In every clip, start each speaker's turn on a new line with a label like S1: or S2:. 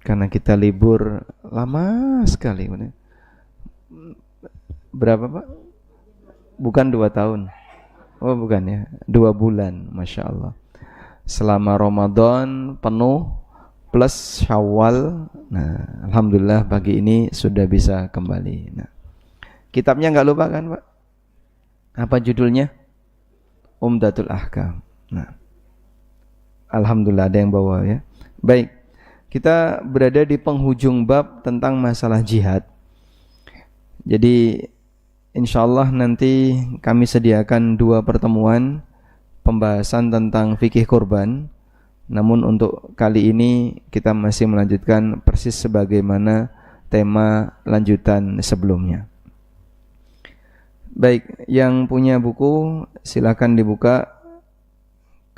S1: karena kita libur lama sekali. Berapa Pak? Bukan 2 tahun. Oh bukan ya, 2 bulan, Masya Allah. Selama Ramadan penuh plus Syawal. Nah, alhamdulillah pagi ini sudah bisa kembali. Nah, kitabnya nggak lupa kan Pak? Apa judulnya? Umdatul Ahkam. Nah, alhamdulillah ada yang bawa ya. Baik, kita berada di penghujung bab tentang masalah jihad. Jadi insyaallah nanti kami sediakan 2 pertemuan pembahasan tentang fikih kurban. Namun untuk kali ini kita masih melanjutkan persis sebagaimana tema lanjutan sebelumnya. Baik, yang punya buku silakan dibuka.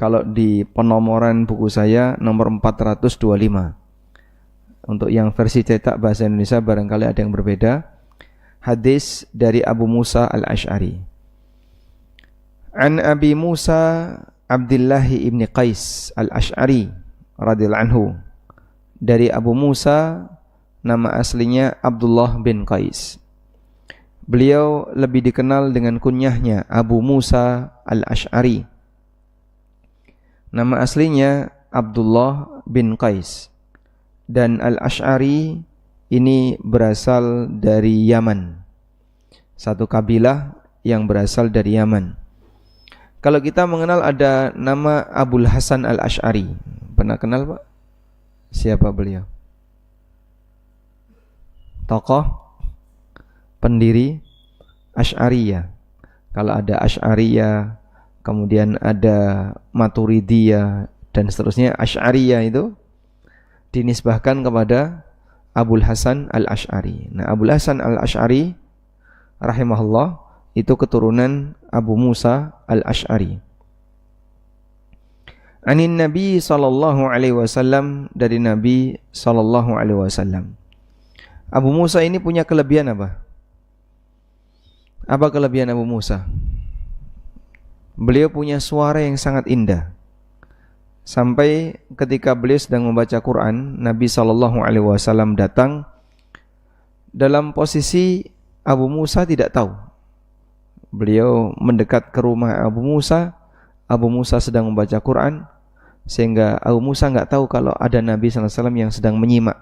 S1: Kalau di penomoran buku saya nomor 425. Untuk yang versi cetak bahasa Indonesia barangkali ada yang berbeda. Hadis dari Abu Musa al-Ash'ari. An Abi Musa Abdullah ibn Qais al-Ash'ari radhiyallahu anhu. Dari Abu Musa, nama aslinya Abdullah bin Qais. Beliau lebih dikenal dengan kunyahnya Abu Musa al-Ash'ari. Nama aslinya Abdullah bin Qais. Dan al-Ash'ari ini berasal dari Yaman. Satu kabilah yang berasal dari Yaman. Kalau kita mengenal ada nama Abul Hasan al-Ash'ari. Pernah kenal Pak? Siapa beliau? Tokoh pendiri Asy'ariyah. Kalau ada Asy'ariyah, kemudian ada Maturidiyah dan seterusnya, Asy'ariyah itu dinisbahkan kepada Abul Hasan al-Ash'ari. Nah, Abul Hasan al-Ash'ari rahimahullah itu keturunan Abu Musa al-Ash'ari. Anin Nabi sallallahu alaihi wasallam, dari Nabi sallallahu alaihi wasallam. Abu Musa ini punya kelebihan apa? Apa kelebihan Abu Musa? Beliau punya suara yang sangat indah. Sampai ketika beliau sedang membaca Quran, Nabi sallallahu alaihi wasallam datang dalam posisi Abu Musa tidak tahu. Beliau mendekat ke rumah Abu Musa sedang membaca Quran, sehingga Abu Musa enggak tahu kalau ada Nabi sallallahu alaihi wasallam yang sedang menyimak.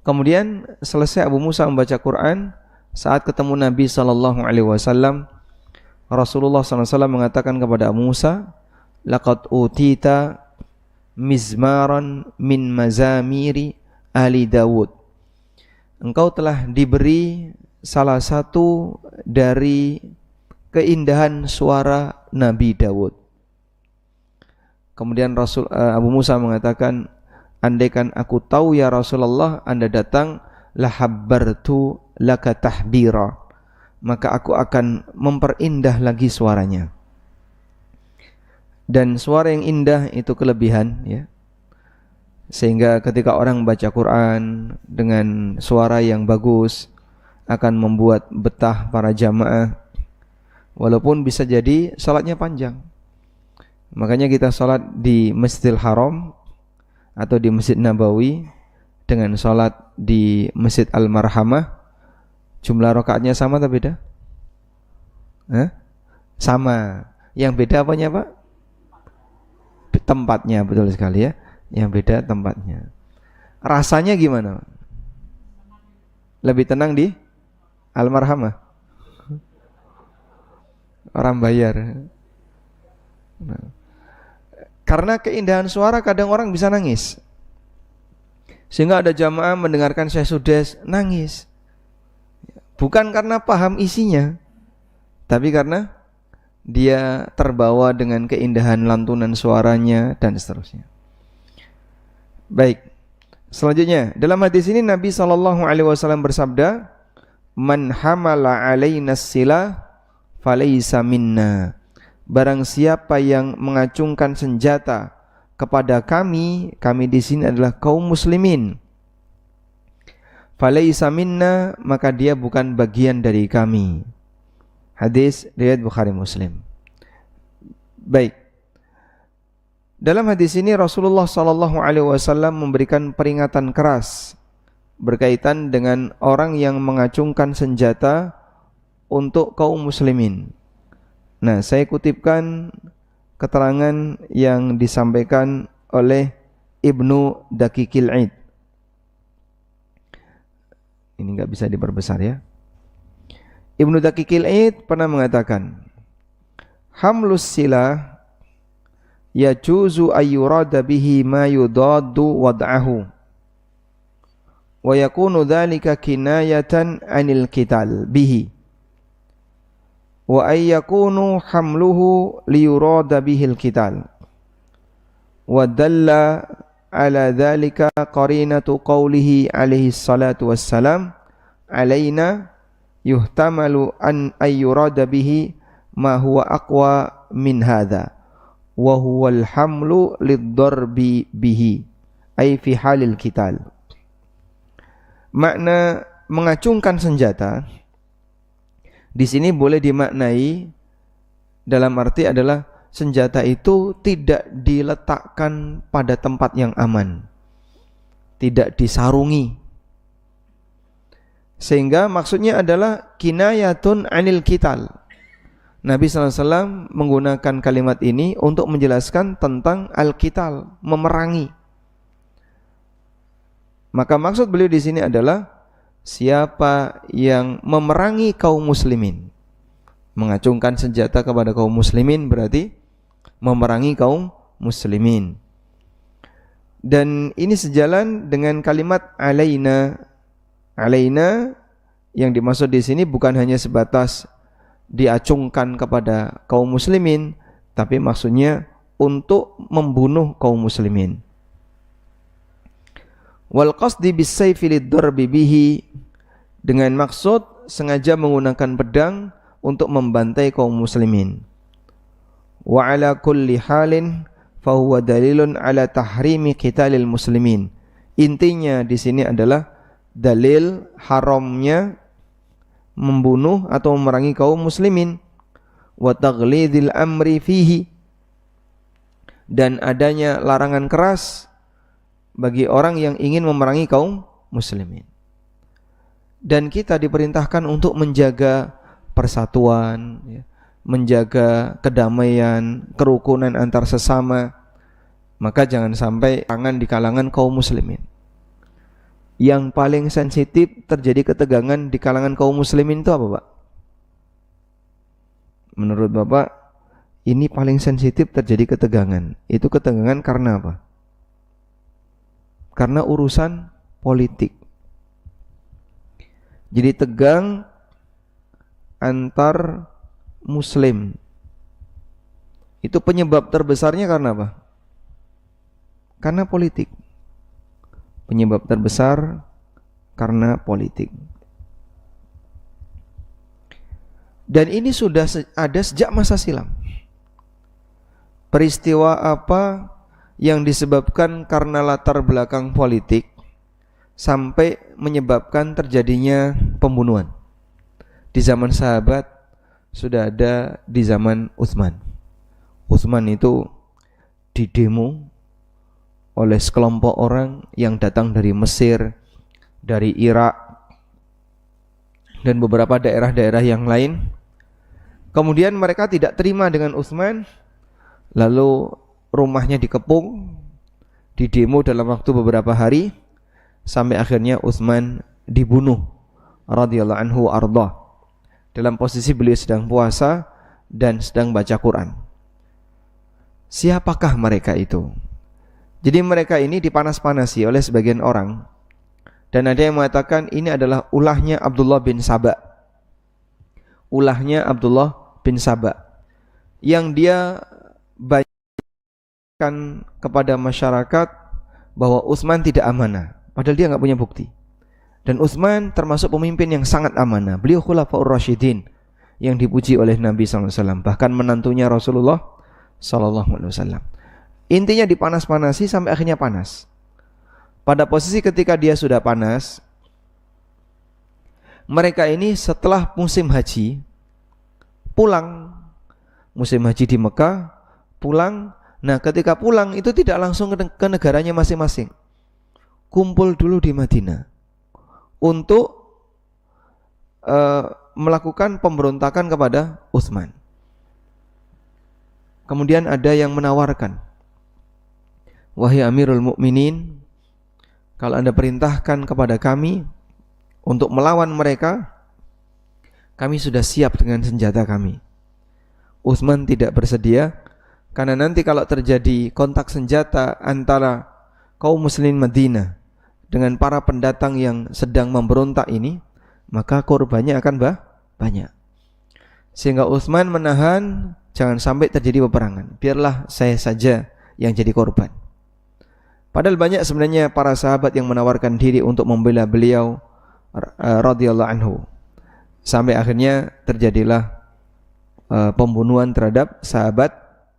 S1: Kemudian selesai Abu Musa membaca Quran, saat ketemu Nabi sallallahu alaihi wasallam, Rasulullah sallallahu alaihi wasallam mengatakan kepada Abu Musa, laqad utita mizmaran min mazamiri ali Dawud. Engkau telah diberi salah satu dari keindahan suara Nabi Dawud. Kemudian Abu Musa mengatakan, andaikan aku tahu ya Rasulullah Anda datang, lahabbartu laka tahbira, maka aku akan memperindah lagi suaranya. Dan suara yang indah itu kelebihan ya. Sehingga ketika orang baca Quran dengan suara yang bagus akan membuat betah para jamaah, walaupun bisa jadi salatnya panjang. Makanya kita salat di Masjidil Haram atau di Masjid Nabawi dengan salat di Masjid Al-Marhamah, jumlah rakaatnya sama atau beda? Sama. Yang beda apanya Pak? Tempatnya, betul sekali ya. Yang beda tempatnya. Rasanya gimana? Lebih tenang di Al-Marhamah. Orang bayar. Nah, karena keindahan suara kadang orang bisa nangis. Sehingga ada jamaah mendengarkan Syekh Sudes nangis. Bukan karena paham isinya, tapi karena dia terbawa dengan keindahan lantunan suaranya dan seterusnya. Baik. Selanjutnya, dalam hadis ini Nabi SAW bersabda, "Man hamala alaina silah falaysa minna." Barang siapa yang mengacungkan senjata kepada kami di sini adalah kaum muslimin. Falaysa minna, maka dia bukan bagian dari kami. Hadis riwayat Bukhari Muslim. Baik. Dalam hadis ini Rasulullah SAW memberikan peringatan keras berkaitan dengan orang yang mengacungkan senjata untuk kaum muslimin. Nah, saya kutipkan keterangan yang disampaikan oleh Ibnu Daqiqil Aid. Ini nggak bisa diperbesar ya. Ibnu Daqiqil Aid pernah mengatakan, hamlus silah yajuzu ayyurada bihi ma yudaddu wad'ahu wa yakunu dhalika kinayatan 'anil qital bihi wa ay yakunu hamluhu liyurada bihil qital wa dalla ala dhalika qarinatu qawlihi alaihi salatu wassalam alaina yuhtamalu an ayyurada bihi ma huwa aqwa min hadha wa huwal hamlu lid-darbi bihi ay fi halil qital. Makna mengacungkan senjata di sini boleh dimaknai dalam arti adalah senjata itu tidak diletakkan pada tempat yang aman, tidak disarungi, sehingga maksudnya adalah kinayatun anil qital. Nabi SAW menggunakan kalimat ini untuk menjelaskan tentang al-qital, memerangi. Maka maksud beliau di sini adalah siapa yang memerangi kaum muslimin, mengacungkan senjata kepada kaum muslimin berarti memerangi kaum muslimin. Dan ini sejalan dengan kalimat alaina. Alaina yang dimaksud di sini bukan hanya sebatas diacungkan kepada kaum muslimin, tapi maksudnya untuk membunuh kaum muslimin. Wal qasdi bis sayfi lid-darbi bihi, dengan maksud sengaja menggunakan pedang untuk membantai kaum muslimin. Wa ala kulli halin fa huwa dalilun ala tahrimi qitalil muslimin. Intinya di sini adalah dalil haramnya membunuh atau memerangi kaum muslimin, wa taghlidil amri fihi, dan adanya larangan keras bagi orang yang ingin memerangi kaum muslimin. Dan kita diperintahkan untuk menjaga persatuan, menjaga kedamaian, kerukunan antar sesama. Maka jangan sampai tangan di kalangan kaum muslimin. Yang paling sensitif terjadi ketegangan di kalangan kaum muslimin itu apa, Pak? Menurut Bapak, ini paling sensitif terjadi ketegangan. Itu ketegangan karena apa? Karena urusan politik. Jadi tegang antar muslim. Itu penyebab terbesarnya karena apa? Karena politik. Penyebab terbesar karena politik. Dan ini sudah ada sejak masa silam. Peristiwa apa yang disebabkan karena latar belakang politik sampai menyebabkan terjadinya pembunuhan? Di zaman sahabat sudah ada, di zaman Utsman. Utsman itu didemo oleh sekelompok orang yang datang dari Mesir, dari Irak, dan beberapa daerah-daerah yang lain. Kemudian mereka tidak terima dengan Utsman, lalu rumahnya dikepung, didemo dalam waktu beberapa hari, sampai akhirnya Utsman dibunuh radhiyallahu anhu arda, dalam posisi beliau sedang puasa dan sedang baca Quran. Siapakah mereka itu? Jadi mereka ini dipanas-panasi oleh sebagian orang, dan ada yang mengatakan ini adalah ulahnya Abdullah bin Saba. Ulahnya Abdullah bin Saba yang dia bacakan kepada masyarakat bahwa Utsman tidak amanah, padahal dia nggak punya bukti. Dan Utsman termasuk pemimpin yang sangat amanah. Beliau Khulafaur Rasyidin yang dipuji oleh Nabi SAW, bahkan menantunya Rasulullah SAW. Intinya dipanas-panasi sampai akhirnya panas. Pada posisi ketika dia sudah panas, mereka ini setelah musim haji pulang, musim haji di Mekah, pulang Nah, ketika pulang itu tidak langsung ke negaranya masing-masing. Kumpul dulu di Madinah untuk melakukan pemberontakan kepada Utsman. Kemudian ada yang menawarkan, wahai Amirul Mukminin, kalau Anda perintahkan kepada kami untuk melawan mereka, kami sudah siap dengan senjata kami. Utsman tidak bersedia, karena nanti kalau terjadi kontak senjata antara kaum muslimin Madinah dengan para pendatang yang sedang memberontak ini, maka korbannya akan banyak. Sehingga Utsman menahan jangan sampai terjadi peperangan. Biarlah saya saja yang jadi korban. Padahal banyak sebenarnya para sahabat yang menawarkan diri untuk membela beliau radhiyallahu anhu. Sampai akhirnya terjadilah pembunuhan terhadap sahabat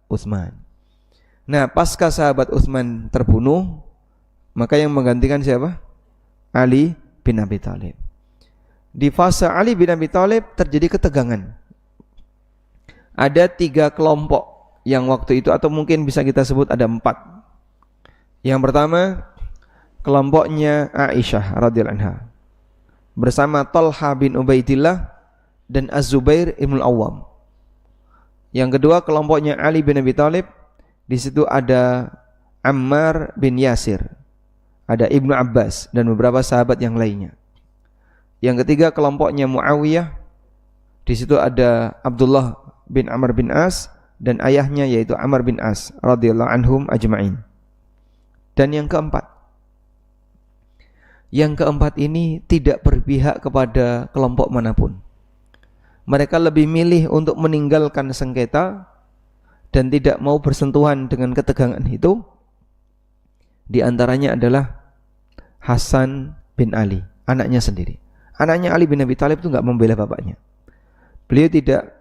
S1: Utsman. Nah, pasca sahabat Utsman terbunuh, maka yang menggantikan siapa? Ali bin Abi Thalib. Di fase Ali bin Abi Thalib terjadi ketegangan. Ada 3 kelompok yang waktu itu, atau mungkin bisa kita sebut ada 4. Yang pertama, kelompoknya Aisyah radhiyallahu anha bersama Talha bin Ubaidillah dan Az-Zubair ibn Awam. Yang kedua, kelompoknya Ali bin Abi Thalib. Di situ ada Ammar bin Yasir, ada Ibnu Abbas dan beberapa sahabat yang lainnya. Yang ketiga, kelompoknya Muawiyah. Di situ ada Abdullah bin Amr bin As dan ayahnya yaitu Amr bin As radhiyallahu anhum ajma'in. Dan yang keempat ini tidak berpihak kepada kelompok manapun. Mereka lebih milih untuk meninggalkan sengketa dan tidak mau bersentuhan dengan ketegangan itu. Di antaranya adalah Hasan bin Ali, anaknya sendiri. Anaknya Ali bin Abi Thalib itu enggak membela bapaknya. Beliau tidak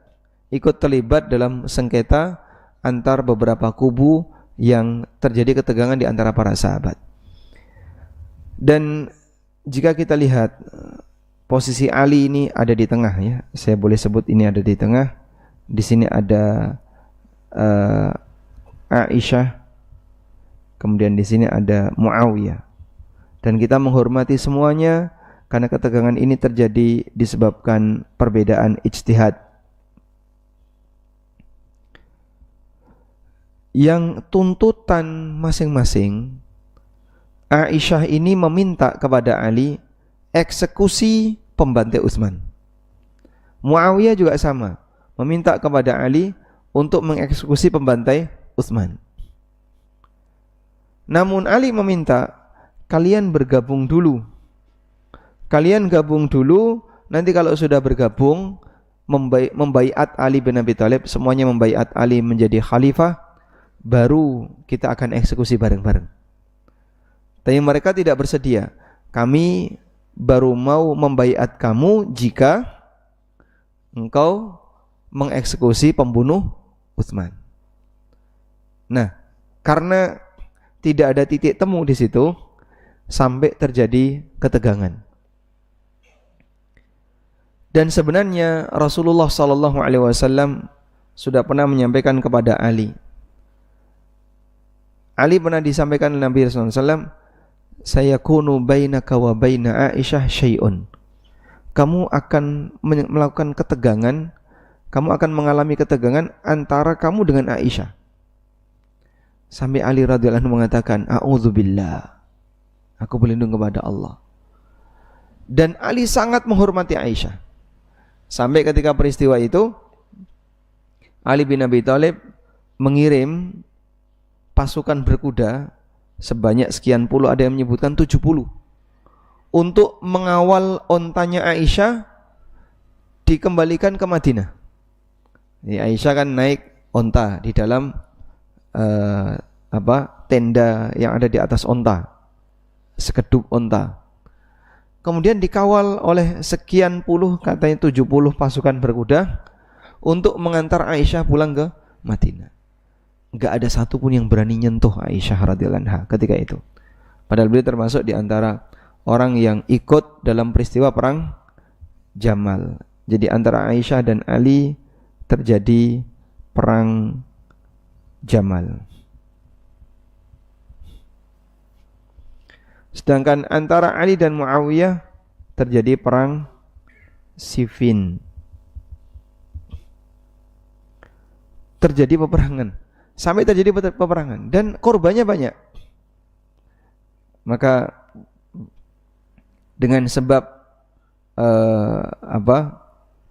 S1: ikut terlibat dalam sengketa antar beberapa kubu yang terjadi ketegangan di antara para sahabat. Dan jika kita lihat posisi Ali ini ada di tengah, ya, saya boleh sebut ini ada di tengah. Di sini ada Aisyah, kemudian di sini ada Muawiyah. Dan kita menghormati semuanya karena ketegangan ini terjadi disebabkan perbedaan ijtihad. Yang tuntutan masing-masing, Aisyah ini meminta kepada Ali eksekusi pembantai Utsman. Muawiyah juga sama, meminta kepada Ali untuk mengeksekusi pembantai Utsman. Namun Ali meminta, kalian bergabung dulu. Kalian gabung dulu, nanti kalau sudah bergabung, membaiat Ali bin Abi Thalib, semuanya membaiat Ali menjadi khalifah, baru kita akan eksekusi bareng-bareng. Tapi mereka tidak bersedia. Kami baru mau membaiat kamu jika engkau mengeksekusi pembunuh Utsman. Nah, karena tidak ada titik temu di situ, sampai terjadi ketegangan. Dan sebenarnya Rasulullah SAW sudah pernah menyampaikan kepada Ali. Ali pernah disampaikan oleh Nabi SAW, sayakunu bainaka wa baina Aisyah syai'un. Kamu akan melakukan ketegangan, kamu akan mengalami ketegangan antara kamu dengan Aisyah. Sampai Ali radhiyallahu anhu mengatakan, a'udzubillah, aku berlindung kepada Allah. Dan Ali sangat menghormati Aisyah. Sampai ketika peristiwa itu, Ali bin Abi Thalib mengirim pasukan berkuda sebanyak sekian puluh, ada yang menyebutkan 70, untuk mengawal ontanya Aisyah dikembalikan ke Madinah. Aisyah kan naik onta di dalam tenda yang ada di atas onta, sekeduk onta. Kemudian dikawal oleh sekian puluh, katanya 70 pasukan berkuda untuk mengantar Aisyah pulang ke Madinah. Enggak ada satupun yang berani nyentuh Aisyah radhiyallahu anha ketika itu. Padahal beliau termasuk di antara orang yang ikut dalam peristiwa perang Jamal. Jadi antara Aisyah dan Ali terjadi perang Jamal. Sedangkan antara Ali dan Muawiyah terjadi perang Siffin. Terjadi peperangan. Sampai terjadi peperangan dan korbannya banyak. Maka dengan sebab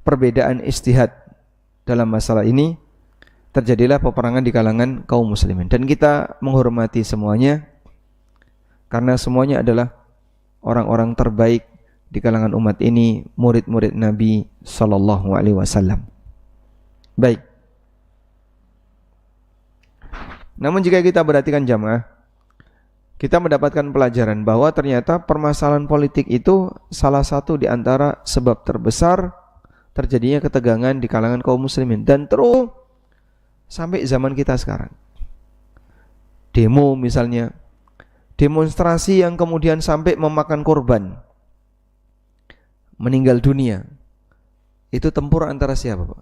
S1: perbedaan ijtihad dalam masalah ini terjadilah peperangan di kalangan kaum muslimin, dan kita menghormati semuanya karena semuanya adalah orang-orang terbaik di kalangan umat ini, murid-murid Nabi sallallahu alaihi wasallam. Baik. Namun jika kita perhatikan jamaah, kita mendapatkan pelajaran bahwa ternyata permasalahan politik itu salah satu di antara sebab terbesar terjadinya ketegangan di kalangan kaum muslimin, dan terus sampai zaman kita sekarang. Demo misalnya, demonstrasi yang kemudian sampai memakan korban, meninggal dunia, itu tempur antara siapa, Pak?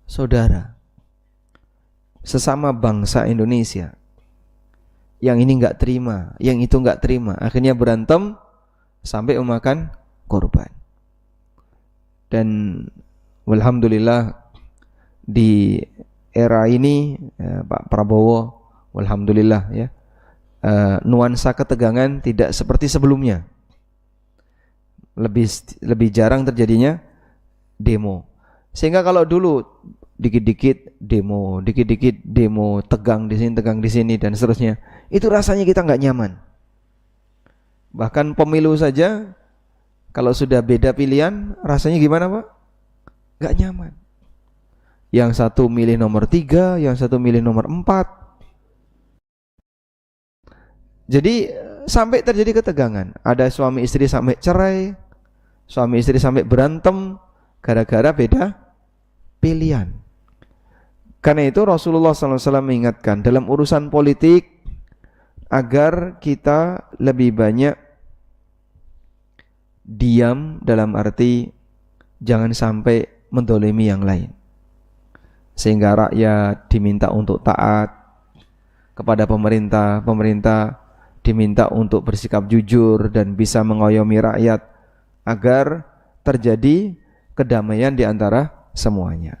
S1: Saudara, sesama bangsa Indonesia. Yang ini enggak terima, yang itu enggak terima, akhirnya berantem sampai memakan korban. Dan walhamdulillah di era ini Pak Prabowo, walhamdulillah ya, nuansa ketegangan tidak seperti sebelumnya. Lebih jarang terjadinya demo. Sehingga kalau dulu dikit-dikit demo, tegang di sini dan seterusnya, itu rasanya kita nggak nyaman. Bahkan pemilu saja kalau sudah beda pilihan, rasanya gimana, Pak? Nggak nyaman. Yang satu milih nomor 3, yang satu milih nomor 4. Jadi sampai terjadi ketegangan. Ada suami istri sampai cerai, suami istri sampai berantem gara-gara beda pilihan. Karena itu Rasulullah SAW mengingatkan dalam urusan politik agar kita lebih banyak diam, dalam arti jangan sampai mendolimi yang lain, sehingga rakyat diminta untuk taat kepada pemerintah, pemerintah diminta untuk bersikap jujur dan bisa mengayomi rakyat agar terjadi kedamaian di antara semuanya.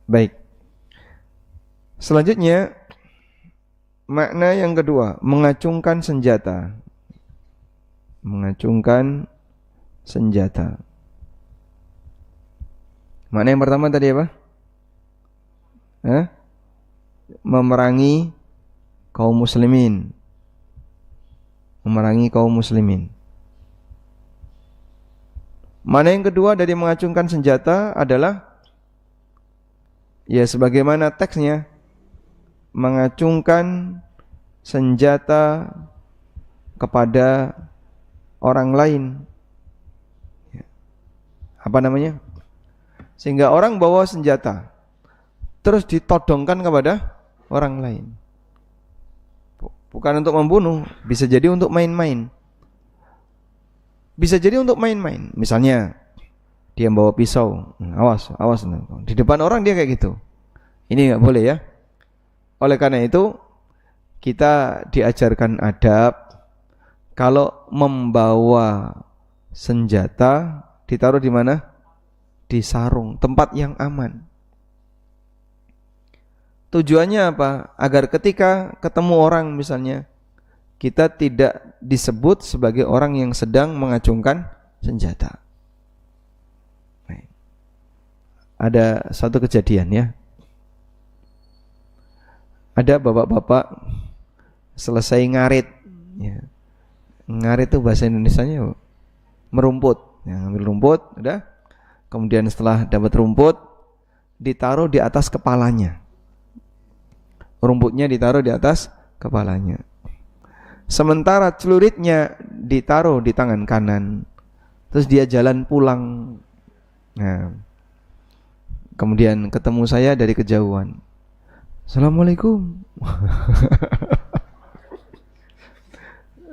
S1: Baik. Selanjutnya, makna yang kedua, mengacungkan senjata. Mengacungkan senjata. Makna yang pertama tadi apa? Memerangi kaum muslimin. Memerangi kaum muslimin. Makna yang kedua dari mengacungkan senjata adalah, ya sebagaimana teksnya, mengacungkan senjata kepada orang lain. Apa namanya? Sehingga orang bawa senjata terus ditodongkan kepada orang lain. Bukan untuk membunuh, bisa jadi untuk main-main. Bisa jadi untuk main-main. Misalnya dia bawa pisau, awas, di depan orang dia kayak gitu. Ini nggak boleh ya. Oleh karena itu kita diajarkan adab, kalau membawa senjata ditaruh di mana? Di sarung, tempat yang aman. Tujuannya apa? Agar ketika ketemu orang misalnya, kita tidak disebut sebagai orang yang sedang mengacungkan senjata. Ada satu kejadian ya. Ada bapak-bapak selesai ngarit ya. Ngarit itu bahasa Indonesianya merumput ya, ngambil rumput, udah. Kemudian setelah dapat rumput, ditaruh di atas kepalanya. Rumputnya ditaruh di atas kepalanya. Sementara celuritnya ditaruh di tangan kanan. Terus dia jalan pulang. Nah, kemudian ketemu saya dari kejauhan. Assalamualaikum.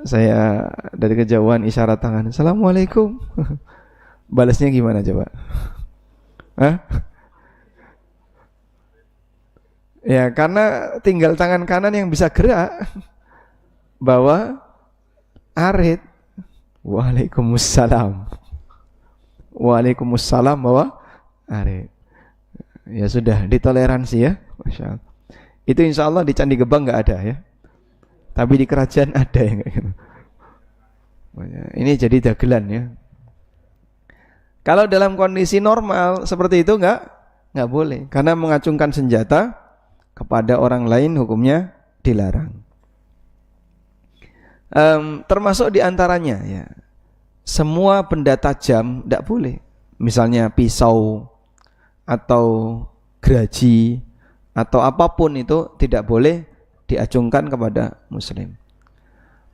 S1: Saya dari kejauhan isyarat tangan. Assalamualaikum. Balasnya gimana coba? Hah? Ya karena tinggal tangan kanan yang bisa gerak. bawa arit. Waalaikumsalam. Waalaikumsalam bawa arit. Ya sudah, ditoleransi ya. Masya Allah. Itu insya Allah di Candi Gebang nggak ada ya. Tapi di kerajaan ada yang kayak gitu. Ini jadi dagelan ya. Kalau dalam kondisi normal seperti itu nggak boleh, karena mengacungkan senjata kepada orang lain hukumnya dilarang. Termasuk diantaranya ya, semua benda tajam tidak boleh. Misalnya pisau atau geraji atau apapun itu tidak boleh diacungkan kepada muslim.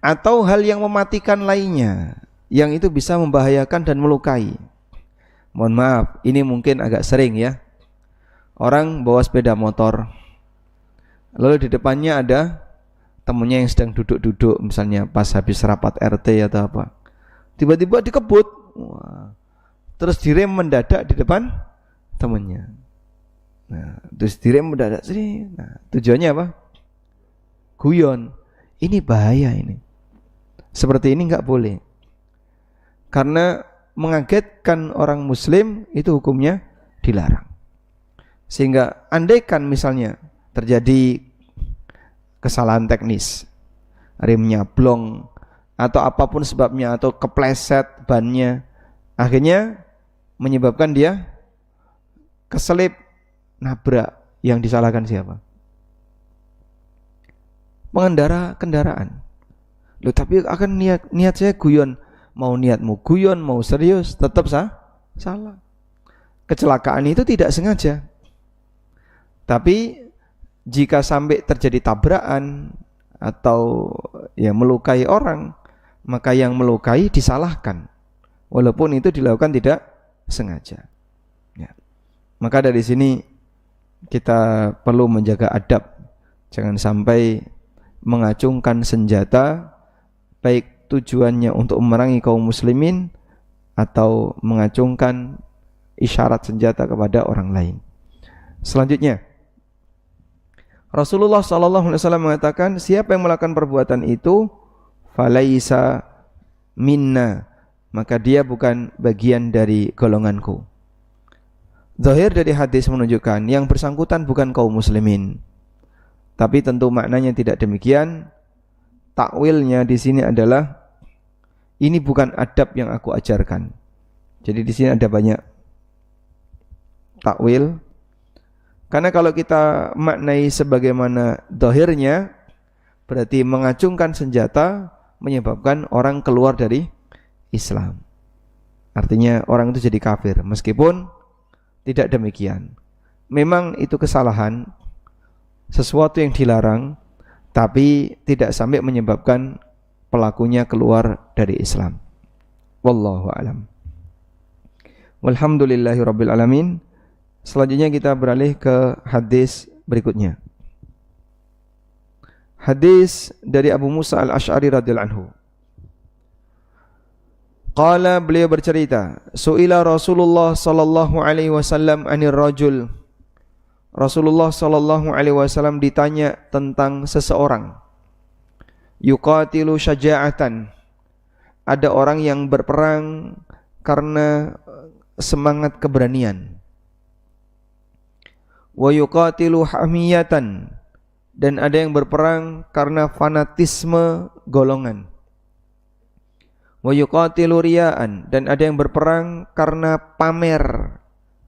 S1: Atau hal yang mematikan lainnya, yang itu bisa membahayakan dan melukai. Mohon maaf, ini mungkin agak sering ya. Orang bawa sepeda motor, lalu di depannya ada temennya yang sedang duduk-duduk, misalnya pas habis rapat RT atau apa, tiba-tiba dikebut. Wah. Terus direm mendadak di depan temennya. Nah, terus direm mendadak sini. Nah, tujuannya apa? Guyon. Ini bahaya ini. Seperti ini nggak boleh. Karena mengagetkan orang muslim itu hukumnya dilarang. Sehingga andaikan misalnya terjadi kesalahan teknis, remnya blong atau apapun sebabnya, atau kepleset bannya, akhirnya menyebabkan dia keselip, nabrak, yang disalahkan siapa? Pengendara kendaraan. Loh, tapi akan niat saya guyon. Mau niatmu guyon, mau serius, tetap salah. Kecelakaan itu tidak sengaja. Tapi jika sampai terjadi tabrakan atau ya melukai orang, maka yang melukai disalahkan, walaupun itu dilakukan tidak sengaja. Ya. Maka dari sini kita perlu menjaga adab, jangan sampai mengacungkan senjata, baik tujuannya untuk memerangi kaum muslimin atau mengacungkan isyarat senjata kepada orang lain. Selanjutnya, Rasulullah SAW mengatakan, siapa yang melakukan perbuatan itu falaisa minna, maka dia bukan bagian dari golonganku. Zahir dari hadis menunjukkan yang bersangkutan bukan kaum muslimin. Tapi tentu maknanya tidak demikian. Takwilnya di sini adalah, ini bukan adab yang aku ajarkan. Jadi di sini ada banyak takwil. Karena kalau kita maknai sebagaimana zahirnya, berarti mengacungkan senjata menyebabkan orang keluar dari Islam. Artinya orang itu jadi kafir, meskipun tidak demikian. Memang itu kesalahan, sesuatu yang dilarang, tapi tidak sampai menyebabkan pelakunya keluar dari Islam. Wallahu a'lam. Walhamdulillahirabbil alamin. Selanjutnya kita beralih ke hadis berikutnya. Hadis dari Abu Musa al-Asy'ari radhiyallahu anhu. Qala, beliau bercerita, su'ila Rasulullah sallallahu alaihi wasallam 'anil rajul. Rasulullah sallallahu alaihi wasallam ditanya tentang seseorang. Yuqatilu syaja'atan. Ada orang yang berperang karena semangat keberanian. Wa yuqatilu hamiyatan, dan ada yang berperang karena fanatisme golongan. Wa yuqatilu riya'an, dan ada yang berperang karena pamer,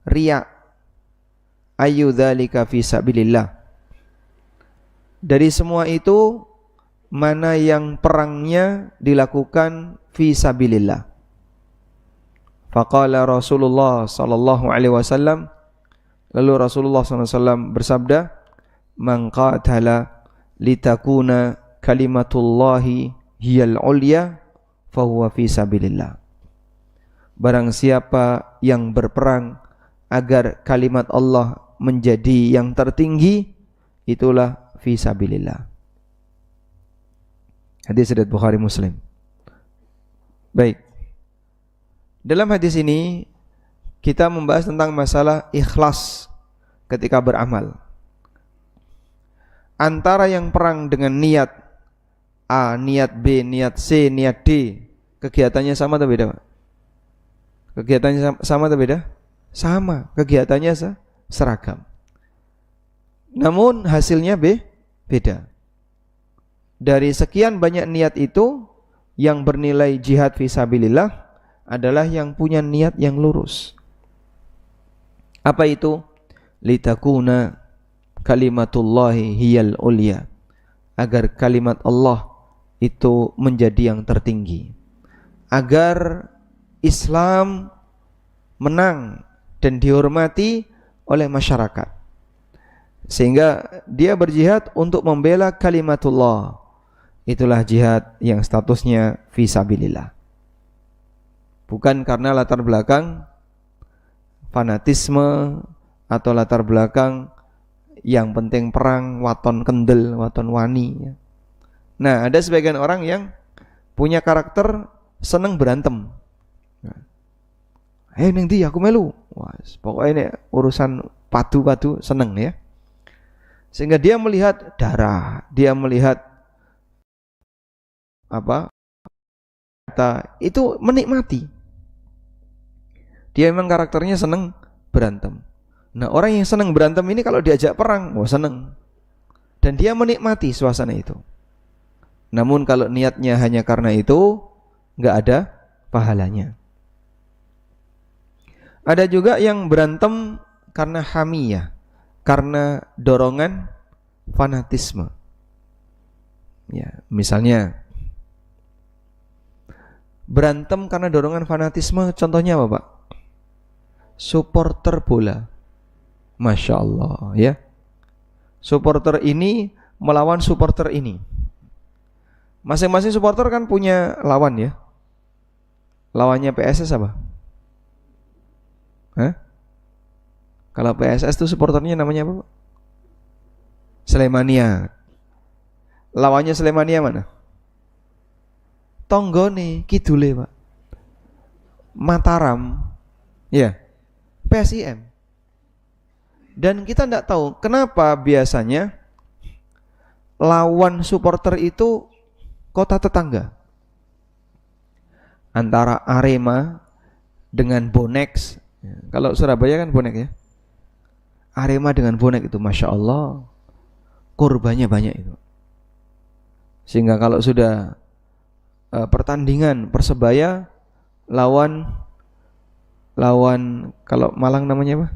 S1: riya. Ayu dzalika fi sabilillah. Dari semua itu, mana yang perangnya dilakukan fi sabilillah? Faqala Rasulullah sallallahu alaihi wasallam, lalu Rasulullah SAW bersabda, man qatala litakuna kalimatullahi hiyal ulya fahuwa fi sabilillah. Barang siapa yang berperang agar kalimat Allah menjadi yang tertinggi, itulah fi sabilillah. Hadis riwayat Bukhari Muslim. Baik. Dalam hadis ini kita membahas tentang masalah ikhlas ketika beramal. Antara yang perang dengan niat A, niat B, niat C, niat D, kegiatannya sama atau beda, Pak? Kegiatannya sama atau beda? Sama, kegiatannya seragam. Namun hasilnya beda. Dari sekian banyak niat itu, yang bernilai jihad fisabilillah adalah yang punya niat yang lurus. Apa itu? Litakuna kalimatullahi hiyal ulya, agar kalimat Allah itu menjadi yang tertinggi, agar Islam menang dan dihormati oleh masyarakat, sehingga dia berjihad untuk membela kalimatullah. Itulah jihad yang statusnya fisabilillah, bukan karena latar belakang fanatisme atau latar belakang yang penting perang, waton kendel, waton wani. Nah, ada sebagian orang yang punya karakter seneng berantem. Neng di aku melu. Wah, pokoknya ini urusan padu-padu seneng ya. Sehingga dia melihat darah, dia melihat itu menikmati. Dia memang karakternya seneng berantem. Nah, orang yang seneng berantem ini kalau diajak perang, seneng. Dan dia menikmati suasana itu. Namun kalau niatnya hanya karena itu, nggak ada pahalanya. Ada juga yang berantem karena hamiyah, karena dorongan fanatisme. Ya, misalnya berantem karena dorongan fanatisme, contohnya apa, Pak? Supporter bola. Masya Allah ya. Supporter ini melawan supporter ini. Masing-masing supporter kan punya lawan ya. Lawannya PSS apa? Kalau PSS itu supporternya namanya apa, Pak? Slemania. Lawannya Slemania mana? Tonggone kidule, Pak. Mataram. Ya. PSIM. Dan kita tidak tahu kenapa biasanya lawan supporter itu kota tetangga. Antara Arema dengan Bonex. Kalau Surabaya kan Bonek ya. Arema dengan Bonek itu Masya Allah, korbannya banyak itu. Sehingga kalau sudah pertandingan Persebaya lawan kalau Malang namanya apa?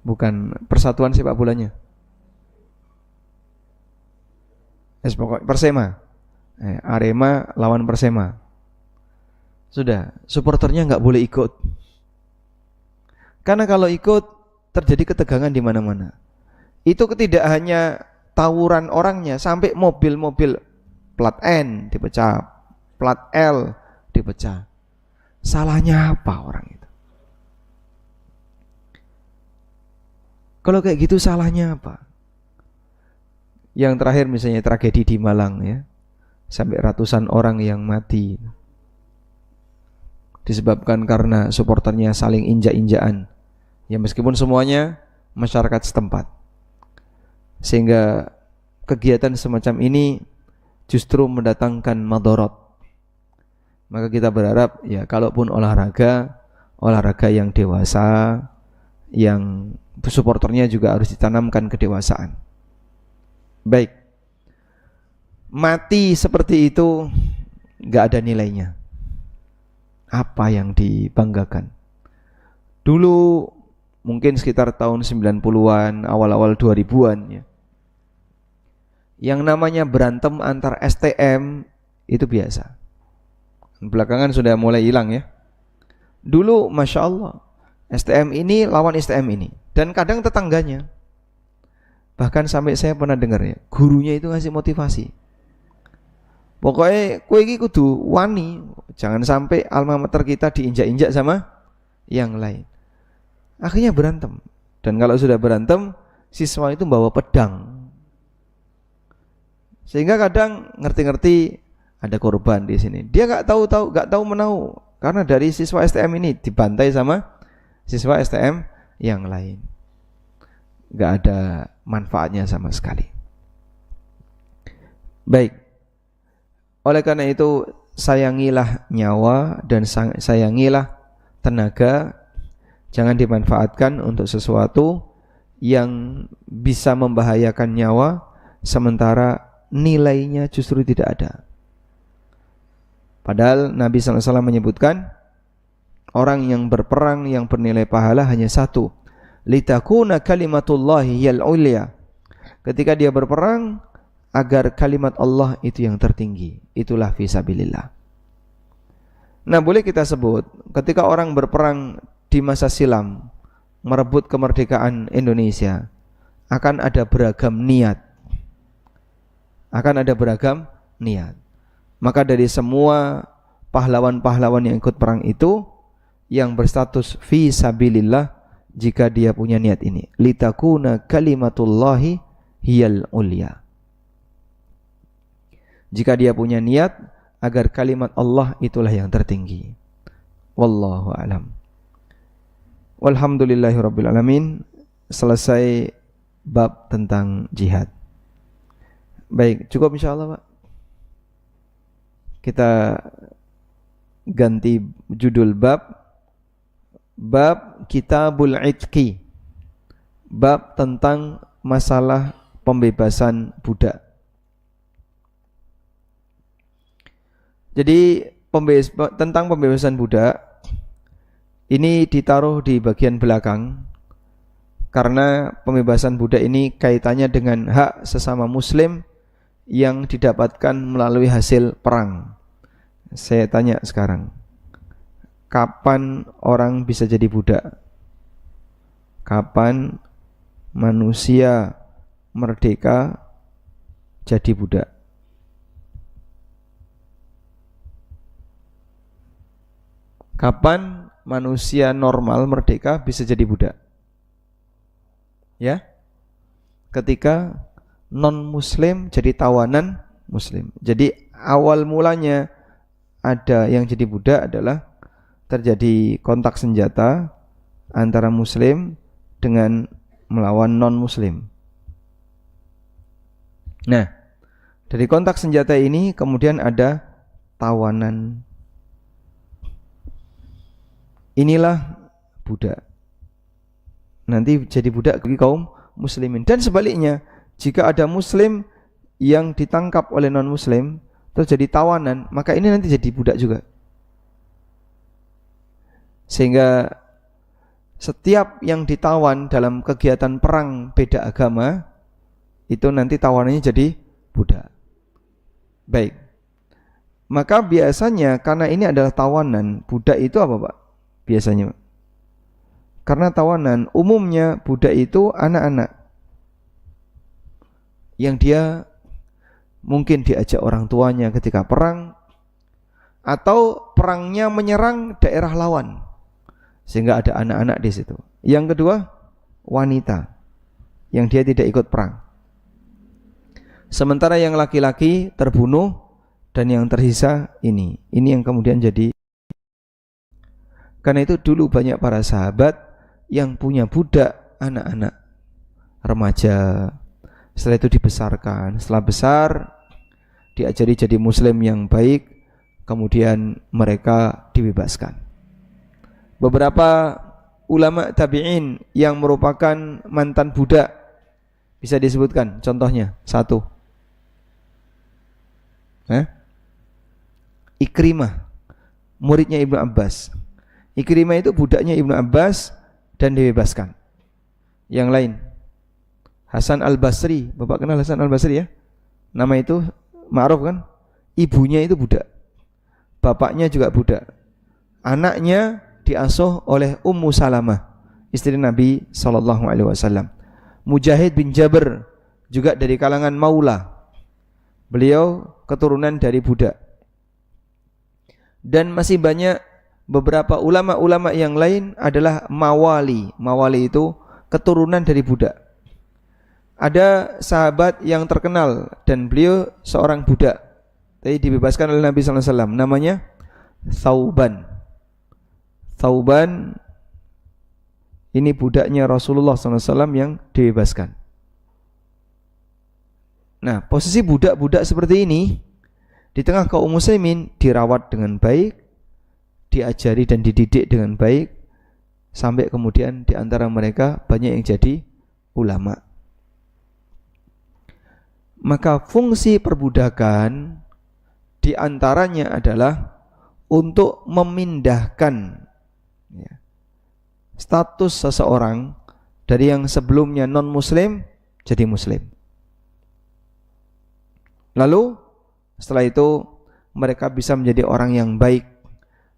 S1: Bukan Persatuan Sepak Bolanya. Pokoknya Persema. Arema lawan Persema. Sudah, supporternya nggak boleh ikut. Karena kalau ikut terjadi ketegangan di mana-mana. Itu tidak hanya tawuran orangnya, sampai mobil-mobil plat N dipecah, plat L dipecah. Salahnya apa orang itu? Kalau kayak gitu salahnya apa? Yang terakhir misalnya tragedi di Malang ya, sampai ratusan orang yang mati disebabkan karena supporternya saling injak-injakan. Ya meskipun semuanya masyarakat setempat. Sehingga kegiatan semacam ini justru mendatangkan madorot. Maka kita berharap ya kalaupun olahraga yang dewasa, yang supporternya juga harus ditanamkan kedewasaan. Baik, mati seperti itu gak ada nilainya. Apa yang dibanggakan? Dulu mungkin sekitar tahun 90-an, awal-awal 2000-an ya, yang namanya berantem antar STM itu biasa. Belakangan sudah mulai hilang ya. Dulu Masya Allah, STM ini lawan STM ini, dan kadang tetangganya. Bahkan sampai saya pernah dengar ya, gurunya itu ngasih motivasi. Pokoknya kowe iki kudu wani, jangan sampai alma mater kita diinjak-injak sama yang lain. Akhirnya berantem. Dan kalau sudah berantem, siswa itu bawa pedang. Sehingga kadang ngerti-ngerti ada korban di sini. Dia nggak tahu menahu, karena dari siswa STM ini dibantai sama siswa STM yang lain. Nggak ada manfaatnya sama sekali. Baik. Oleh karena itu sayangilah nyawa dan sayangilah tenaga, jangan dimanfaatkan untuk sesuatu yang bisa membahayakan nyawa sementara nilainya justru tidak ada. Padahal Nabi SAW menyebutkan orang yang berperang yang bernilai pahala hanya satu, litakuna kalimatullahi yal ulya. Ketika dia berperang agar kalimat Allah itu yang tertinggi, itulah fisabilillah. Nah, boleh kita sebut ketika orang berperang di masa silam merebut kemerdekaan Indonesia, akan ada beragam niat. Akan ada beragam niat. Maka dari semua pahlawan-pahlawan yang ikut perang itu, yang berstatus fi sabilillah, jika dia punya niat ini, litakuna kalimatullahi hiyal ulya. Jika dia punya niat agar kalimat Allah itulah yang tertinggi. Wallahu a'lam. Walhamdulillahirabbil alamin. Selesai bab tentang jihad. Baik, cukup insyaallah, Pak. Kita ganti judul bab Kitabul Itqi, bab tentang masalah pembebasan budak. Jadi tentang pembebasan budak ini ditaruh di bagian belakang karena pembebasan budak ini kaitannya dengan hak sesama muslim yang didapatkan melalui hasil perang. Saya tanya sekarang, kapan orang bisa jadi budak? Kapan manusia merdeka jadi budak? Kapan manusia normal merdeka bisa jadi budak? Ya, ketika non-muslim jadi tawanan muslim. Jadi awal mulanya ada yang jadi budak adalah terjadi kontak senjata antara muslim dengan melawan non-muslim. Nah, dari kontak senjata ini kemudian ada tawanan. Inilah budak. Nanti jadi budak bagi kaum muslimin. Dan sebaliknya, jika ada muslim yang ditangkap oleh non-muslim terus jadi tawanan, maka ini nanti jadi budak juga. Sehingga setiap yang ditawan dalam kegiatan perang beda agama, itu nanti tawanannya jadi budak. Baik. Maka biasanya karena ini adalah tawanan, budak itu apa, Pak? Biasanya, Pak. Karena tawanan, umumnya budak itu anak-anak yang dia mungkin diajak orang tuanya ketika perang, atau perangnya menyerang daerah lawan sehingga ada anak-anak di situ. Yang kedua, wanita yang dia tidak ikut perang. Sementara yang laki-laki terbunuh dan yang tersisa ini yang kemudian jadi. Karena itu dulu banyak para sahabat yang punya budak anak-anak remaja. Setelah itu dibesarkan, setelah besar diajari jadi muslim yang baik, kemudian mereka dibebaskan. Beberapa ulama tabi'in yang merupakan mantan budak bisa disebutkan contohnya. Satu, Ikrimah, muridnya Ibnu Abbas. Ikrimah itu budaknya Ibnu Abbas dan dibebaskan. Yang lain, Hasan Al-Basri. Bapak kenal Hasan Al-Basri ya? Nama itu ma'ruf kan? Ibunya itu budak, bapaknya juga budak. Anaknya diasuh oleh Ummu Salamah, istri Nabi SAW. Mujahid bin Jabr juga dari kalangan maula. Beliau keturunan dari budak. Dan masih banyak beberapa ulama-ulama yang lain adalah mawali. Mawali itu keturunan dari budak. Ada sahabat yang terkenal dan beliau seorang budak, tapi dibebaskan oleh Nabi SAW. Namanya Thauban. Thauban ini budaknya Rasulullah SAW yang dibebaskan. Nah, posisi budak-budak seperti ini di tengah kaum muslimin dirawat dengan baik, diajari dan dididik dengan baik, sampai kemudian di antara mereka banyak yang jadi ulama. Maka fungsi perbudakan di antaranya adalah untuk memindahkan status seseorang dari yang sebelumnya non-muslim jadi muslim. Lalu setelah itu mereka bisa menjadi orang yang baik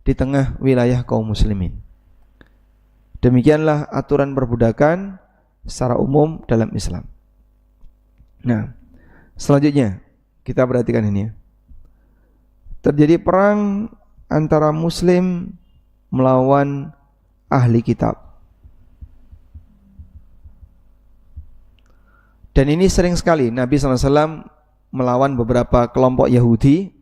S1: di tengah wilayah kaum muslimin. Demikianlah aturan perbudakan secara umum dalam Islam. Nah, selanjutnya kita perhatikan ini ya. Terjadi perang antara muslim melawan ahli kitab. Dan ini sering sekali Nabi SAW melawan beberapa kelompok Yahudi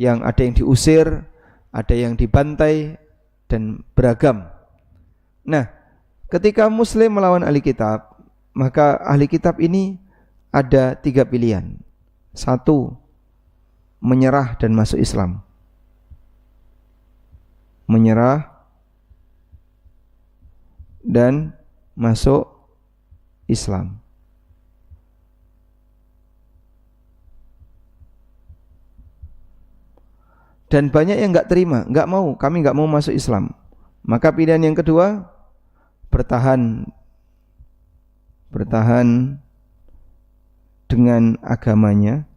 S1: yang ada yang diusir, ada yang dibantai, dan beragam. Nah, ketika muslim melawan ahli kitab, maka ahli kitab ini ada 3 pilihan. 1, menyerah dan masuk Islam. Menyerah dan masuk Islam. Dan banyak yang enggak terima, enggak mau, kami enggak mau masuk Islam. Maka pilihan yang kedua, bertahan dengan agamanya,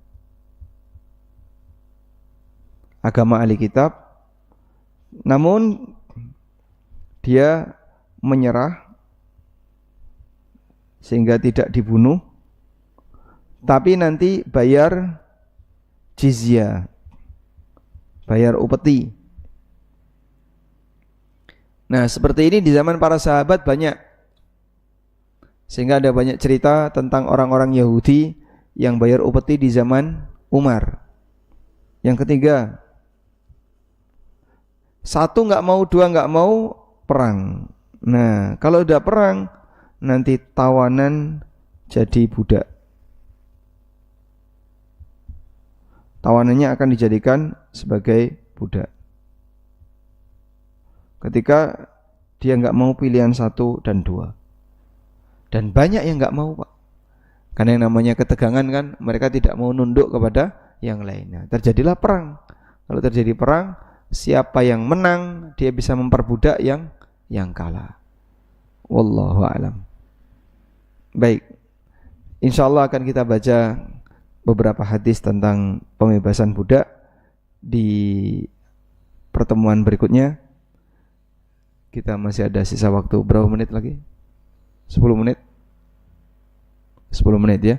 S1: agama ahli kitab, namun dia menyerah sehingga tidak dibunuh, tapi nanti bayar jizyah, bayar upeti. Nah, seperti ini di zaman para sahabat banyak, sehingga ada banyak cerita tentang orang-orang Yahudi yang bayar upeti di zaman Umar. Yang ketiga, 1 nggak mau, 2 nggak mau, perang. Nah, kalau udah perang, nanti tawanan jadi budak. Tawanannya akan dijadikan sebagai budak. Ketika dia nggak mau pilihan 1 dan 2. Dan banyak yang nggak mau, Pak. Karena yang namanya ketegangan kan, mereka tidak mau nunduk kepada yang lainnya. Terjadilah perang. Kalau terjadi perang, siapa yang menang, dia bisa memperbudak yang kalah. Wallahu a'lam. Baik. Insyaallah akan kita baca beberapa hadis tentang pembebasan budak di pertemuan berikutnya. Kita masih ada sisa waktu berapa menit lagi? 10 menit? 10 menit ya.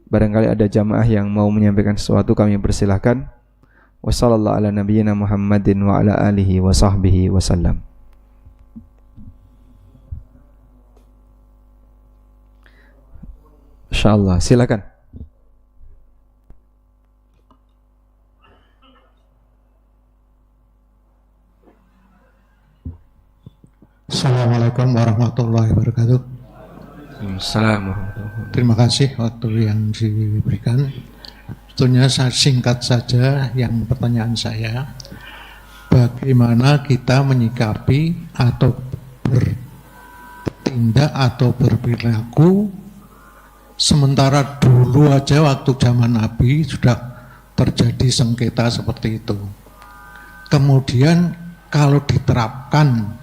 S1: Barangkali ada jamaah yang mau menyampaikan sesuatu, kami persilahkan. Wassallallahu ala nabiyyina Muhammadin wa ala alihi wa sahbihi wasallam. Insyaallah, silakan.
S2: Assalamualaikum warahmatullahi wabarakatuh.
S1: Assalamualaikum.
S2: Terima kasih waktu yang diberikan. Sebetulnya saya singkat saja yang pertanyaan saya. Bagaimana kita menyikapi atau bertindak atau berperilaku sementara dulu aja waktu zaman Nabi sudah terjadi sengketa seperti itu. Kemudian kalau diterapkan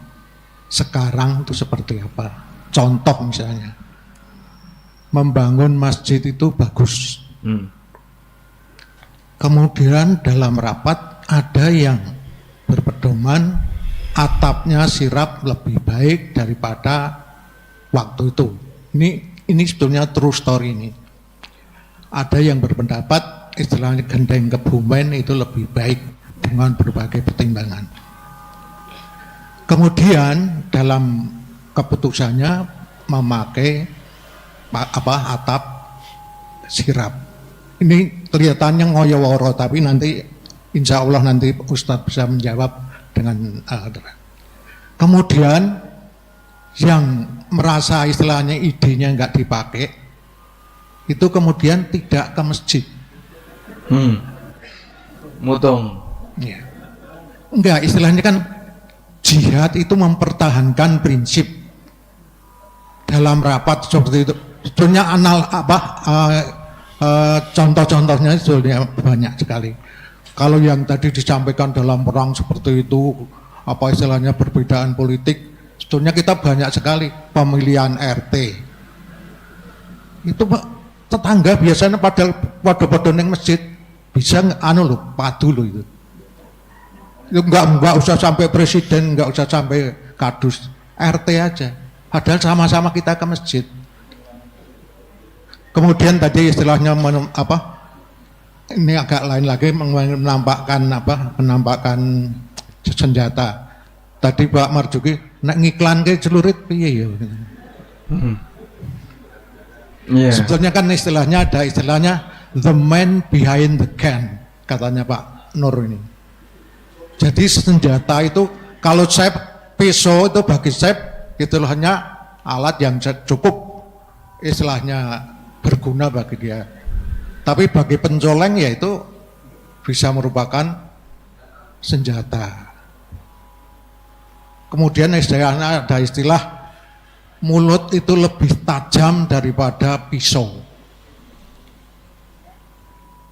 S2: sekarang itu seperti apa? Contoh misalnya, membangun masjid itu bagus. Kemudian dalam rapat ada yang berpedoman atapnya sirap lebih baik daripada waktu itu. Ini sebetulnya true story ini. Ada yang berpendapat istilahnya gendeng kebumen itu lebih baik dengan berbagai pertimbangan. Kemudian dalam keputusannya memakai atap sirap. Ini kelihatannya ngoyo-woro, tapi nanti insya Allah nanti Ustadz bisa menjawab dengan kemudian yang merasa istilahnya idenya nggak dipakai, itu kemudian tidak ke masjid.
S1: Mutung.
S2: Ya. Enggak, istilahnya kan jihad itu mempertahankan prinsip dalam rapat seperti itu. Sebetulnya contoh-contohnya sebetulnya banyak sekali. Kalau yang tadi disampaikan dalam perang seperti itu, apa istilahnya perbedaan politik, sebetulnya kita banyak sekali pemilihan RT. Itu tetangga biasanya pada neng masjid bisa padu loh itu. Itu enggak usah sampai presiden, enggak usah sampai kadus, RT aja. Padahal sama-sama kita ke masjid. Kemudian tadi istilahnya ini agak lain lagi menampakkan senjata. Tadi Pak Marjuki nek ngiklan ke celurit piye ya.
S1: Yeah.
S2: Sebetulnya kan istilahnya ada istilahnya the man behind the gun, katanya Pak Nur ini. Jadi senjata itu kalau Sep, pisau itu bagi Sep itu hanya alat yang cukup istilahnya berguna bagi dia. Tapi bagi pencoleng ya itu bisa merupakan senjata. Kemudian istilahnya ada istilah mulut itu lebih tajam daripada pisau.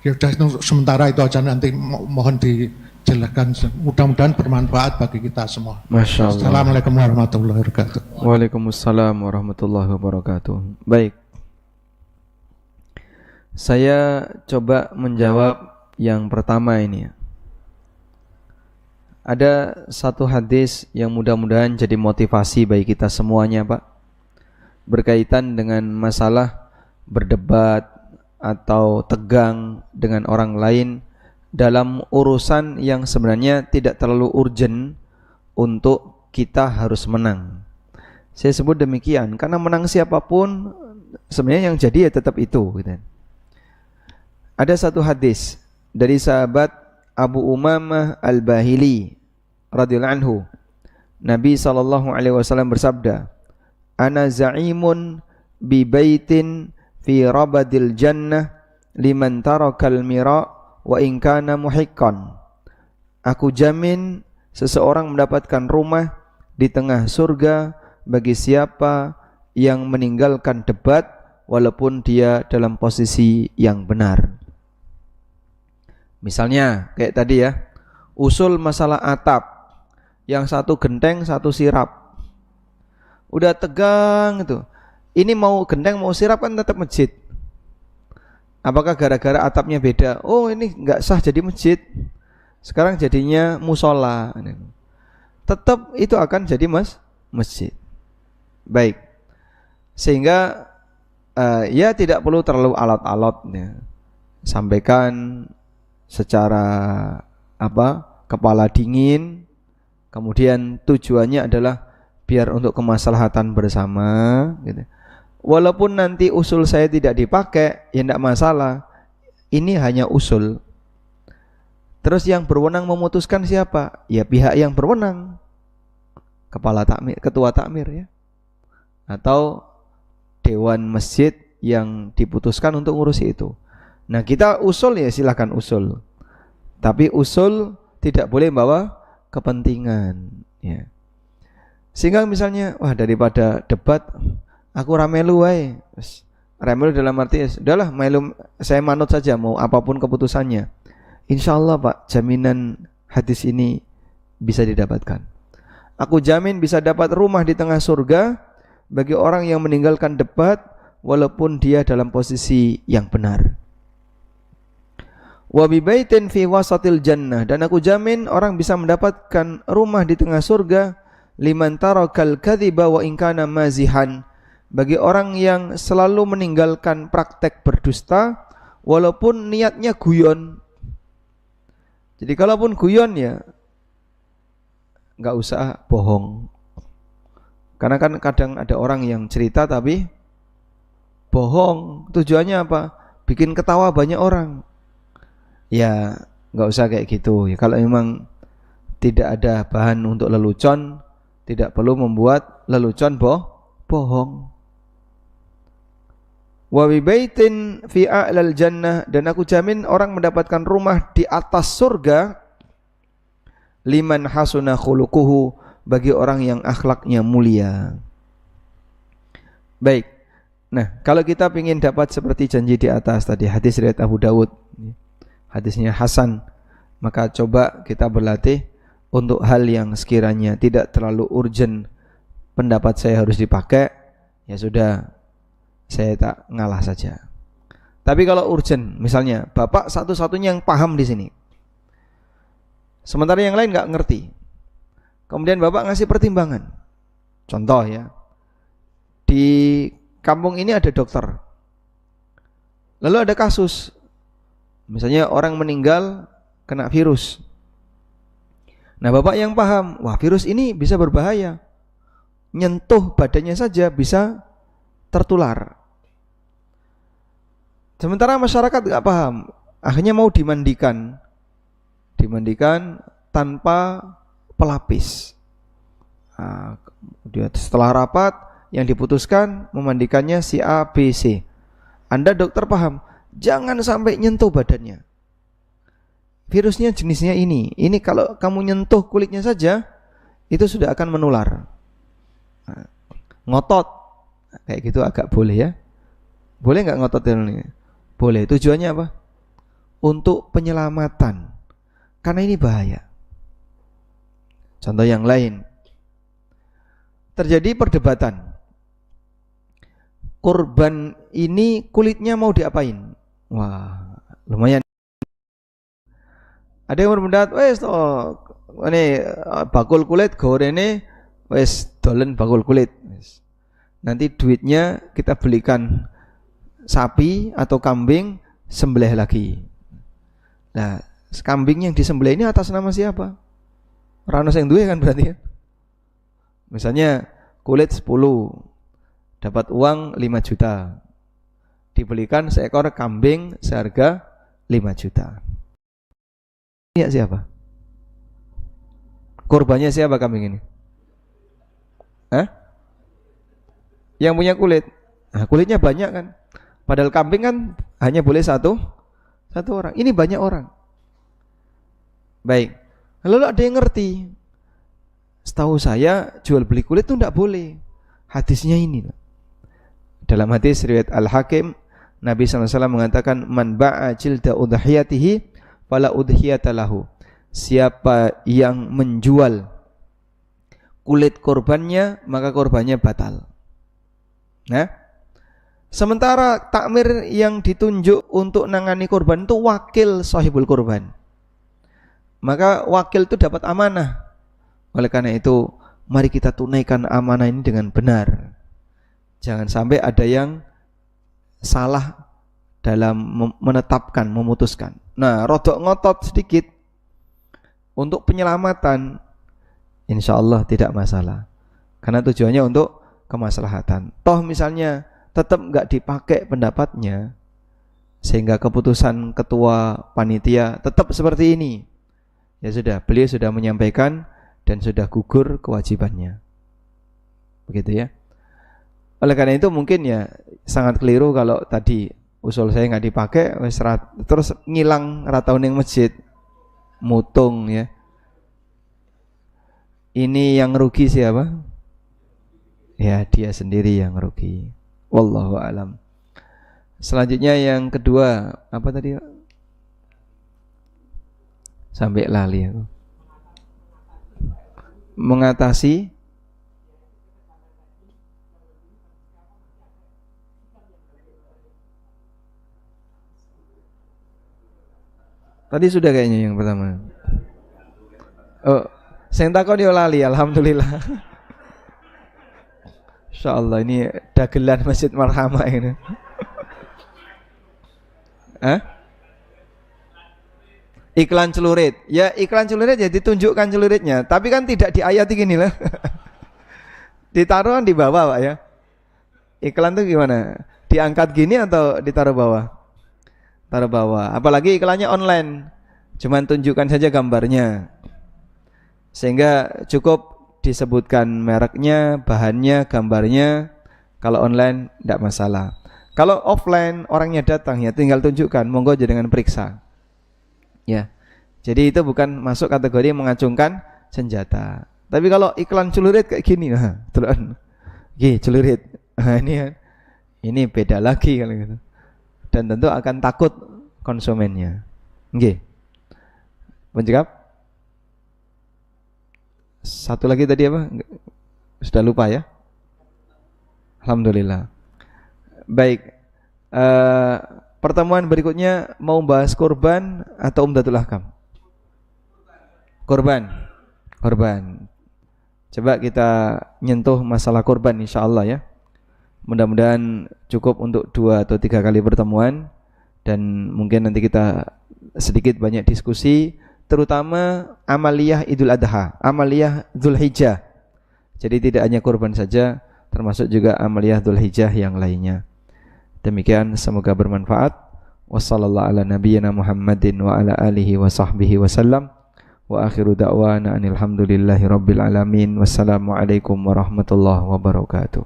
S2: Ya udah sementara itu aja, nanti mohon dijelaskan. Mudah-mudahan bermanfaat bagi kita semua.
S1: Masya Allah.
S2: Assalamualaikum warahmatullahi wabarakatuh.
S1: Waalaikumsalam warahmatullahi wabarakatuh. Baik. Saya coba menjawab yang pertama ini. Ada satu hadis yang mudah-mudahan jadi motivasi bagi kita semuanya, Pak. Berkaitan dengan masalah berdebat atau tegang dengan orang lain dalam urusan yang sebenarnya tidak terlalu urgent untuk kita harus menang. Saya sebut demikian karena menang siapapun sebenarnya yang jadi ya tetap itu gitu. Ada satu hadis dari sahabat Abu Umamah Al-Bahili radhiyallahu anhu. Nabi SAW bersabda, "Ana za'imun bi baitin fi rabadil jannah liman tarakal mira wa in kana muhiqqan." Aku jamin seseorang mendapatkan rumah di tengah surga bagi siapa yang meninggalkan debat walaupun dia dalam posisi yang benar. Misalnya kayak tadi ya, usul masalah atap, yang satu genteng, satu sirap. Udah tegang itu. Ini mau genteng mau sirap kan tetap masjid. Apakah gara-gara atapnya beda? Oh ini nggak sah jadi masjid. Sekarang jadinya musola. Tetap itu akan jadi masjid. Baik. Sehingga ya tidak perlu terlalu alot-alot ya. Sampaikan secara kepala dingin, kemudian tujuannya adalah biar untuk kemaslahatan bersama gitu. Walaupun nanti usul saya tidak dipakai ya tidak masalah, ini hanya usul. Terus yang berwenang memutuskan siapa? Ya pihak yang berwenang, kepala takmir, ketua takmir ya, atau dewan masjid yang diputuskan untuk ngurusi itu. Nah kita usul ya silakan usul, tapi usul tidak boleh bawa kepentingan ya. Sehingga misalnya wah daripada debat aku ramelu wae. Ramelu dalam arti sudahlah melu, saya manut saja mau apapun keputusannya. Insyaallah Pak, jaminan hadis ini bisa didapatkan. Aku jamin bisa dapat rumah di tengah surga bagi orang yang meninggalkan debat walaupun dia dalam posisi yang benar. Wa bi baitin fi wasatil jannah, dan aku jamin orang bisa mendapatkan rumah di tengah surga liman tarakal kadhiba wa in kana mazihan, bagi orang yang selalu meninggalkan praktek berdusta walaupun niatnya guyon. Jadi kalaupun guyon ya enggak usah bohong. Karena kan kadang ada orang yang cerita tapi bohong, tujuannya apa? Bikin ketawa banyak orang. Ya nggak usah kayak gitu ya. Kalau memang tidak ada bahan untuk lelucon, tidak perlu membuat lelucon bohong. Wa bi baitin fi a'lal jannah, dan aku jamin orang mendapatkan rumah di atas surga, liman hasuna khuluquhu, bagi orang yang akhlaknya mulia. Baik. Nah, kalau kita ingin dapat seperti janji di atas tadi, hadis riwayat Abu Dawud, hadisnya hasan, maka coba kita berlatih untuk hal yang sekiranya tidak terlalu urgent, pendapat saya harus dipakai, ya sudah, saya tak ngalah saja. Tapi kalau urgent, misalnya bapak satu-satunya yang paham di sini, sementara yang lain nggak ngerti, kemudian bapak ngasih pertimbangan. Contoh ya, di kampung ini ada dokter, lalu ada kasus, misalnya orang meninggal kena virus. Nah, bapak yang paham, wah virus ini bisa berbahaya, nyentuh badannya saja bisa tertular. Sementara masyarakat nggak paham, akhirnya mau dimandikan tanpa pelapis. Nah, setelah rapat yang diputuskan memandikannya si A, B, C. Anda dokter paham, jangan sampai nyentuh badannya. Virusnya jenisnya ini kalau kamu nyentuh kulitnya saja, itu sudah akan menular. Nah, ngotot, kayak gitu agak boleh ya. Boleh nggak ngotot ini? Boleh. Tujuannya apa? Untuk penyelamatan. Karena ini bahaya. Contoh yang lain. Terjadi perdebatan. Korban ini kulitnya mau diapain? Wah, lumayan. Ada yang berpendapat, wes ini bakul kulit gorene wes dolen bakul kulit. Nanti duitnya kita belikan sapi atau kambing, sembelih lagi. Nah, kambing yang disembelih ini atas nama siapa? Rano yang duwe kan berarti ya. Misalnya kulit 10, dapat uang 5 juta. Dibelikan seekor kambing seharga 5 juta. Ini siapa? Korbannya siapa kambing ini? Hah? Yang punya kulit. Nah, kulitnya banyak kan? Padahal kambing kan hanya boleh satu orang. Ini banyak orang. Baik. Lalu ada yang ngerti. Setahu saya jual beli kulit itu tidak boleh. Hadisnya ini. Dalam hadis riwayat Al-Hakim, Nabi SAW mengatakan, man ba'a jilda udhiyatihi fala udhiyata lahu. Siapa yang menjual kulit korbannya, maka korbannya batal. Nah, sementara takmir yang ditunjuk untuk nangani korban itu wakil sahibul korban, maka wakil itu dapat amanah. Oleh karena itu, mari kita tunaikan amanah ini dengan benar. Jangan sampai ada yang salah dalam menetapkan, memutuskan. Nah, rodok ngotot sedikit untuk penyelamatan, insya Allah tidak masalah, karena tujuannya untuk kemaslahatan. Toh misalnya tetap nggak dipakai pendapatnya, sehingga keputusan ketua panitia tetap seperti ini, ya sudah, beliau sudah menyampaikan dan sudah gugur kewajibannya, begitu ya. Oleh karena itu mungkin ya sangat keliru kalau tadi usul saya nggak dipakai, terus ngilang rataun yang masjid, mutung ya. Ini yang rugi siapa? Ya dia sendiri yang rugi. Wallahu alam. Selanjutnya yang kedua, apa tadi? Sampai lali aku. Mengatasi tadi sudah kayaknya yang pertama. Oh, saya takon yo lali, alhamdulillah. Insyaallah ini dagelan Masjid Marhamah ini. Hah? Iklan celurit. Ya iklan celurit ya ditunjukkan celuritnya, tapi kan tidak diayati gini lah. Ditaruh kan di bawah, Pak ya. Iklan tuh gimana? Diangkat gini atau ditaruh bawah? Taruh bawah. Apalagi iklannya online. Cuman tunjukkan saja gambarnya. Sehingga cukup disebutkan mereknya, bahannya, gambarnya. Kalau online tidak masalah. Kalau offline orangnya datang ya tinggal tunjukkan, monggo jenengan periksa. Ya. Jadi itu bukan masuk kategori mengacungkan senjata. Tapi kalau iklan celurit kayak gini, nah, telan. Celurit. Nah, ini beda lagi kalau gitu. Dan tentu akan takut konsumennya. Nggih. Menjawab? Satu lagi tadi apa? Sudah lupa ya? Alhamdulillah. Baik. Pertemuan berikutnya mau bahas kurban atau umdatul ahkam? Kurban. Coba kita nyentuh masalah kurban insyaallah ya. Mudah-mudahan cukup untuk 2 atau 3 kali pertemuan, dan mungkin nanti kita sedikit banyak diskusi, terutama amaliyah Idul Adha, amaliyah Dzulhijjah. Jadi tidak hanya kurban saja, termasuk juga amaliyah Dzulhijjah yang lainnya. Demikian, semoga bermanfaat. Wassallallahu ala nabiyyina Muhammadin wa ala alihi wa sahbihi wasallam. Wa akhiru da'wana anil hamdulillahi rabbil alamin. Wassalamualaikum warahmatullahi wabarakatuh.